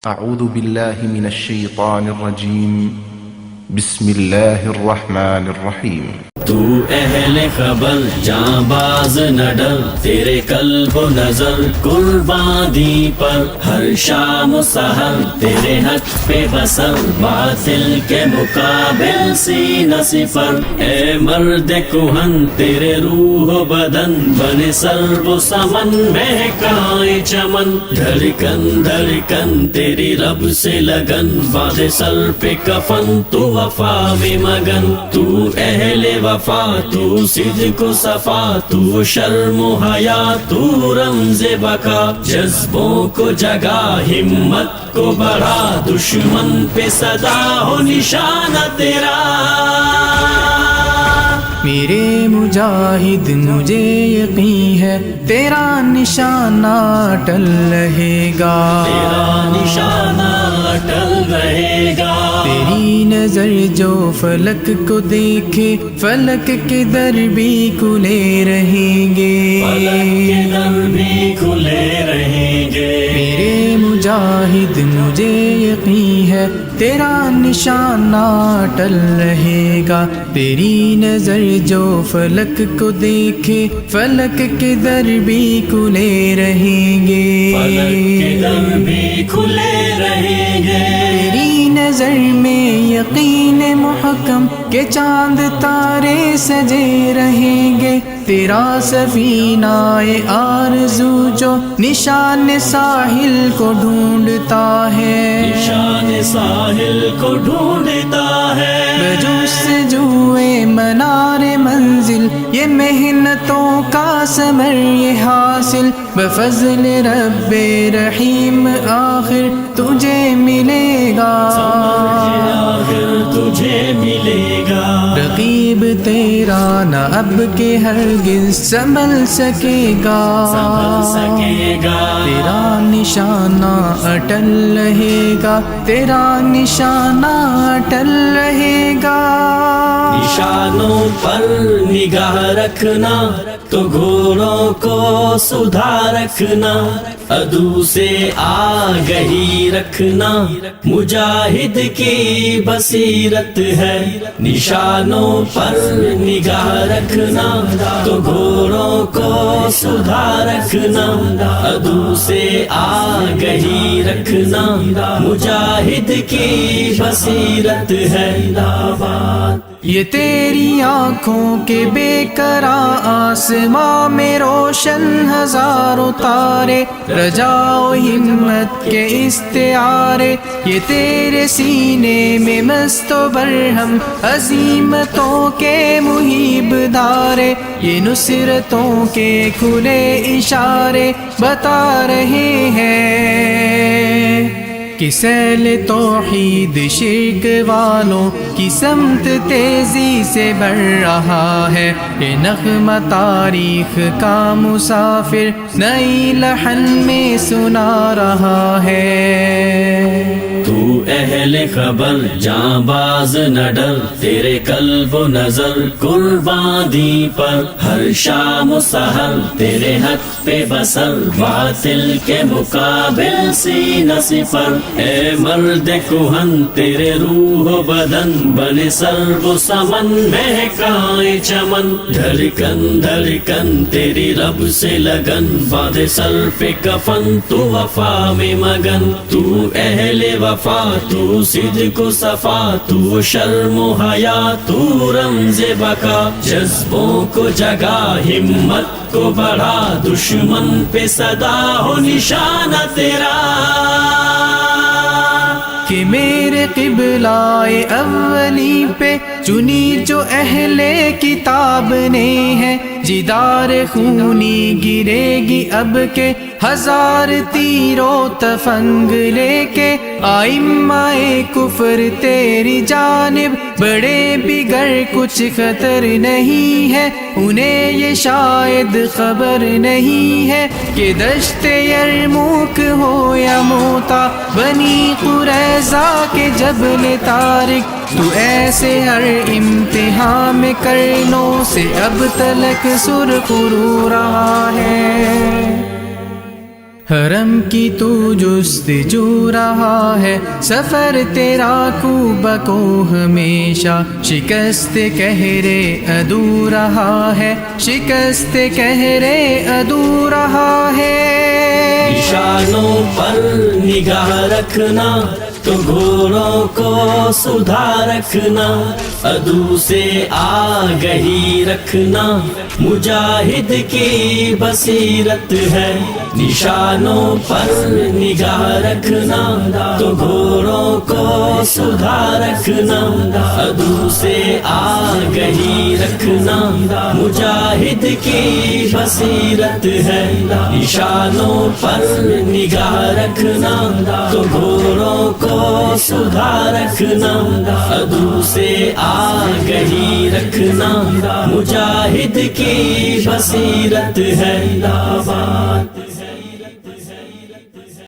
أعوذ بالله من الشيطان الرجيم بسم الله الرحمن الرحيم تو اہل خبر جاں باز نہ ڈر، تیرے قلب و نظر قربان دی پر، ہر شام و سحر تیرے حق پہ بسر، باطل کے مقابل سینہ صفر، اے مرد کہن تیرے روح و بدن، بنے سر و سمن مہکائے چمن، دھڑکن دھڑکن تیری رب سے لگن، باندھے سر پہ کفن تو وفا میں مگن، تو اہل وفا تو صدق و صفا، تو شرم و حیا تو رمز بقا، جذبوں کو جگا ہمت کو بڑھا، دشمن پہ صدا ہو نشانہ تیرا۔ میرے مجاہد مجھے یقین ہے تیرا نشانہ اٹل رہے گا، تیرا نشانہ اٹل رہے گا، تیری نظر جو فلک کو دیکھے فلک کے در بھی کھلے رہیں گے، فلک کے در بھی کھلے رہیں گے۔ میرے مجاہد مجھے یقین ہے تیرا نشانہ اٹل رہے گا، تیری نظر جو فلک کو دیکھے فلک کے در بھی کھلے رہیں گے، فلک کے در بھی کھلے رہیں گے۔ تیری نظر میں یقین محکم کہ چاند تارے سجے رہیں گے، تیرا سفینہ آرزو جو نشان ساحل کو ڈھونڈتا ہے، نشان ساحل کو ڈھونڈتا ہے، بجستجوئے منار منزل یہ محنتوں کا ثمر یہ حاصل، بفضل رب رحیم آخر تجھے ملے گا، آخر تجھے ملے گا۔ رقیب تیرا نہ اب کے ہرگز سنبھل سکے گا، سنبھل سکے گا، تیرا نشانہ اٹل رہے گا، تیرا نشانہ اٹل رہے گا۔ نشانوں پر نگاہ رکھنا تو گھوڑوں کو سدھار رکھنا، عدو سے آگہی رکھنا مجاہد کی بصیرت ہے، نشانوں پر نگاہ رکھنا تو گھوڑوں کو سدھار رکھنا، عدو سے آگہی رکھنا مجاہد کی بصیرت ہے۔ یہ تیری آنکھوں کے بے قرار آسماں میں روشن ہزاروں تارے، رجا و ہمت کے استعارے، یہ تیرے سینے میں مست و برہم عزیمتوں کے محیب دارے، یہ نصرتوں کے کھلے اشارے بتا رہے ہیں کہ سیل توحید شرک والوں کی سمت تیزی سے بڑھ رہا ہے، یہ نغمہ تاریخ کا مسافر نئی لحن میں سنا رہا ہے۔ تو اہل خبر جاں باز نہ ڈر، تیرے قلب و نظر قربان دی پر، ہر شام و سحر تیرے حق پہ بسر، باطل کے مقابل سینہ صفر، اے مرد کہن تیرے روح و بدن، بنے سر و سمن مہکائے چمن، دھڑکن دھڑکن تیری رب سے لگن، باندھے سر پہ کفن تو وفا میں مگن، تو اہل وفا تو صدق و صفا، تو شرم و حیا تو رمز بقا، جذبوں کو جگا ہمت کو بڑھا، دشمن پہ صدا ہو نشانہ تیرا۔ کہ میرے قبلہ اولی پہ چنی جو اہل کتاب نے ہے، جدار خونی گرے گی اب کے ہزار تیروں تفنگ لے کے، آئمہ کفر تیری جانب بڑے بگر کچھ خطر نہیں ہے، انہیں یہ شاید خبر نہیں ہے کہ دشت یرموک ہو یا موتا، بنی قریظہ کے جبل طارق، تو ایسے ہر امتحان میں کرنوں سے اب تلک سرخ رو رہا ہے۔ حرم کی تو جستجو رہا ہے، سفر تیرا کو بکو ہمیشہ، شکست کہرے عدو رہا ہے، شکست کہرے عدو رہا ہے۔ نشانوں پر نگاہ رکھنا تو گھوڑوں کو سدھا رکھنا، عدو سے آگہی رکھنا مجاہد کی بصیرت ہے۔ نشانوں پر نگاہ رکھنا تو گھوڑوں کو سدھا رکھنا، عدو سے آگہی رکھنا مجاہد کی بصیرت ہے۔ نشانوں پر نگاہ رکھنا تو گھوڑوں کو سدھا رکھنا، عدو سے آگہی رکھنا مجاہد کی بصیرت ہے۔